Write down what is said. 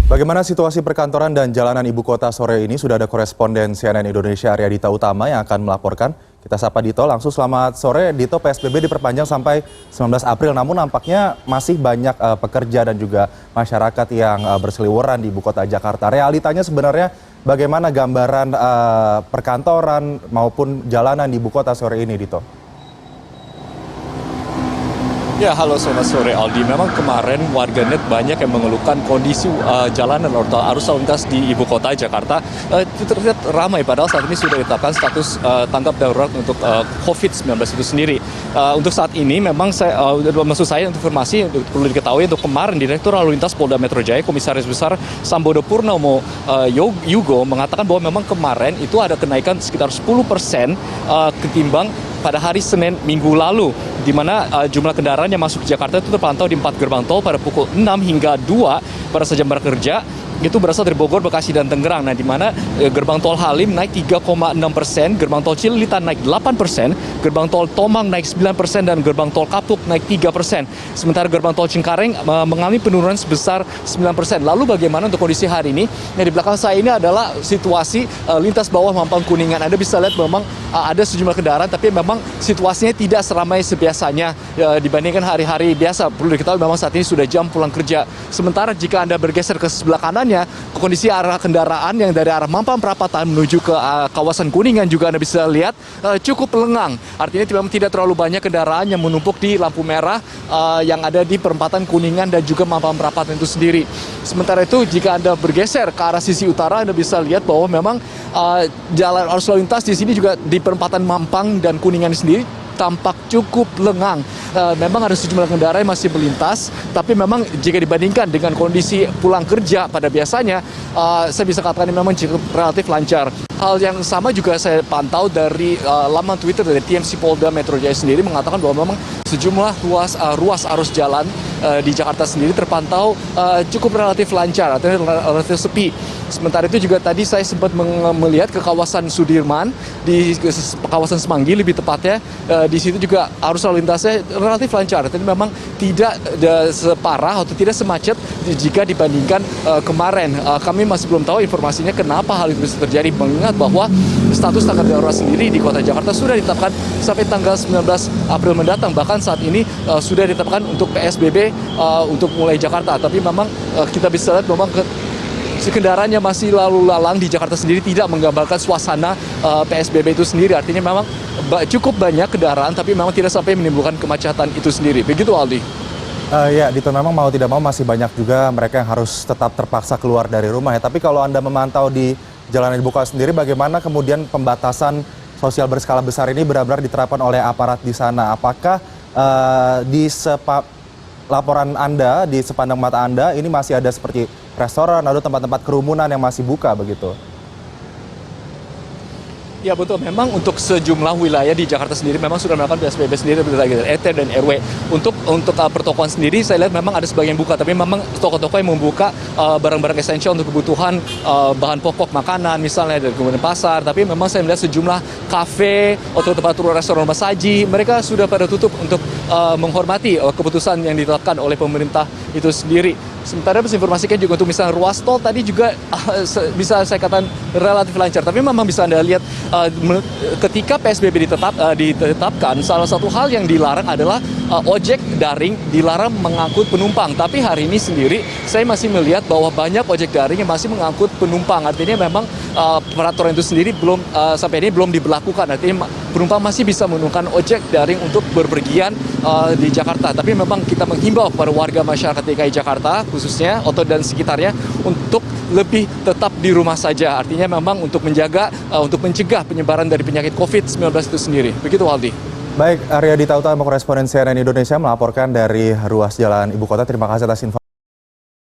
Bagaimana situasi perkantoran dan jalanan ibu kota sore ini? Sudah ada koresponden CNN Indonesia Arya Dita Utama yang akan melaporkan. Kita sapa Dito langsung. Selamat sore Dito, PSBB diperpanjang sampai 19 April. Namun nampaknya masih banyak pekerja dan juga masyarakat yang berseliweran di ibu kota Jakarta. Realitanya sebenarnya bagaimana gambaran perkantoran maupun jalanan di ibu kota sore ini, Dito? Ya, halo selamat sore Aldi. Memang kemarin warganet banyak yang mengeluhkan kondisi jalanan atau arus lalu lintas di ibu kota Jakarta terlihat ramai, padahal saat ini sudah ditetapkan status tanggap darurat untuk COVID-19 itu sendiri. Untuk saat ini memang maksud saya informasi yang perlu diketahui untuk kemarin Direktur Lalu Lintas Polda Metro Jaya Komisaris Besar Sambodo Purnomo Yugo mengatakan bahwa memang kemarin itu ada kenaikan sekitar 10% ketimbang pada hari Senin minggu lalu, di mana jumlah kendaraan yang masuk ke Jakarta itu terpantau di 4 gerbang tol pada pukul 6 hingga 2 pada jam kerja. Itu berasal dari Bogor, Bekasi, dan Tangerang. Nah, di mana gerbang tol Halim naik 3,6%, gerbang tol Cililitan naik 8%, gerbang tol Tomang naik 9%, dan gerbang tol Kapuk naik 3%. Sementara gerbang tol Cengkareng mengalami penurunan sebesar 9%. Lalu bagaimana untuk kondisi hari ini? Nah, di belakang saya ini adalah situasi lintas bawah Mampang Kuningan. Anda bisa lihat memang ada sejumlah kendaraan, tapi memang situasinya tidak seramai sebiasanya dibandingkan hari-hari biasa. Perlu diketahui memang saat ini sudah jam pulang kerja. Sementara jika Anda bergeser ke sebelah kanan, kondisi arah kendaraan yang dari arah Mampang Perapatan menuju ke kawasan Kuningan juga Anda bisa lihat cukup lengang. Artinya memang tidak terlalu banyak kendaraan yang menumpuk di lampu merah yang ada di perempatan Kuningan dan juga Mampang Perapatan itu sendiri. Sementara itu jika Anda bergeser ke arah sisi utara, Anda bisa lihat bahwa memang jalan arus lalu lintas di sini juga di perempatan Mampang dan Kuningan sendiri tampak cukup lengang. Memang ada sejumlah kendaraan yang masih melintas, tapi memang jika dibandingkan dengan kondisi pulang kerja pada biasanya, saya bisa katakan ini memang cukup relatif lancar. Hal yang sama juga saya pantau dari laman Twitter dari TMC Polda Metro Jaya sendiri mengatakan bahwa memang sejumlah ruas arus jalan di Jakarta sendiri terpantau cukup relatif lancar, artinya relatif sepi. Sementara itu juga tadi saya sempat melihat ke kawasan Sudirman, di kawasan Semanggi lebih tepatnya, di situ juga arus lalu lintasnya relatif lancar. Tapi memang tidak separah atau tidak semacet jika dibandingkan kemarin. Kami masih belum tahu informasinya kenapa hal itu bisa terjadi, mengingat bahwa status tanggap darurat sendiri di kota Jakarta sudah ditetapkan sampai tanggal 19 April mendatang. Bahkan saat ini sudah ditetapkan untuk PSBB untuk mulai Jakarta. Tapi memang kita bisa lihat memang kendaraan yang masih lalu lalang di Jakarta sendiri tidak menggambarkan suasana PSBB itu sendiri. Artinya memang cukup banyak kendaraan, tapi memang tidak sampai menimbulkan kemacetan itu sendiri. Begitu, Aldi. Ya, Dito, memang mau tidak mau masih banyak juga mereka yang harus tetap terpaksa keluar dari rumah ya. Tapi kalau Anda memantau di jalanan ibu kota sendiri, bagaimana kemudian pembatasan sosial berskala besar ini benar-benar diterapkan oleh aparat di sana? Apakah laporan Anda, di sepandang mata Anda, ini masih ada seperti restoran atau tempat-tempat kerumunan yang masih buka begitu? Ya betul, memang untuk sejumlah wilayah di Jakarta sendiri memang sudah melakukan PSBB sendiri dari RT dan RW. Untuk pertokoan sendiri saya lihat memang ada sebagian buka, tapi memang toko-toko yang membuka barang-barang esensial untuk kebutuhan bahan pokok makanan misalnya dari kemudian pasar. Tapi memang saya melihat sejumlah kafe atau tempat restoran rumah saji mereka sudah pada tutup untuk menghormati keputusan yang ditetapkan oleh pemerintah itu sendiri. Sementara bisa informasikan juga untuk misalnya ruas tol tadi juga bisa saya katakan relatif lancar. Tapi memang bisa Anda lihat ketika PSBB ditetapkan, salah satu hal yang dilarang adalah ojek daring dilarang mengangkut penumpang. Tapi hari ini sendiri saya masih melihat bahwa banyak ojek daring yang masih mengangkut penumpang. Artinya memang peraturan itu sendiri sampai ini belum diberlakukan. Artinya penumpang masih bisa menggunakan ojek daring untuk berpergian di Jakarta. Tapi memang kita menghimbau kepada warga masyarakat DKI Jakarta khususnya atau dan sekitarnya untuk lebih tetap di rumah saja. Artinya memang untuk mencegah penyebaran dari penyakit COVID-19 itu sendiri. Begitu, Aldi. Baik, Arya Dita Utama, koresponden CNN Indonesia melaporkan dari ruas jalan ibu kota. Terima kasih atas informasi.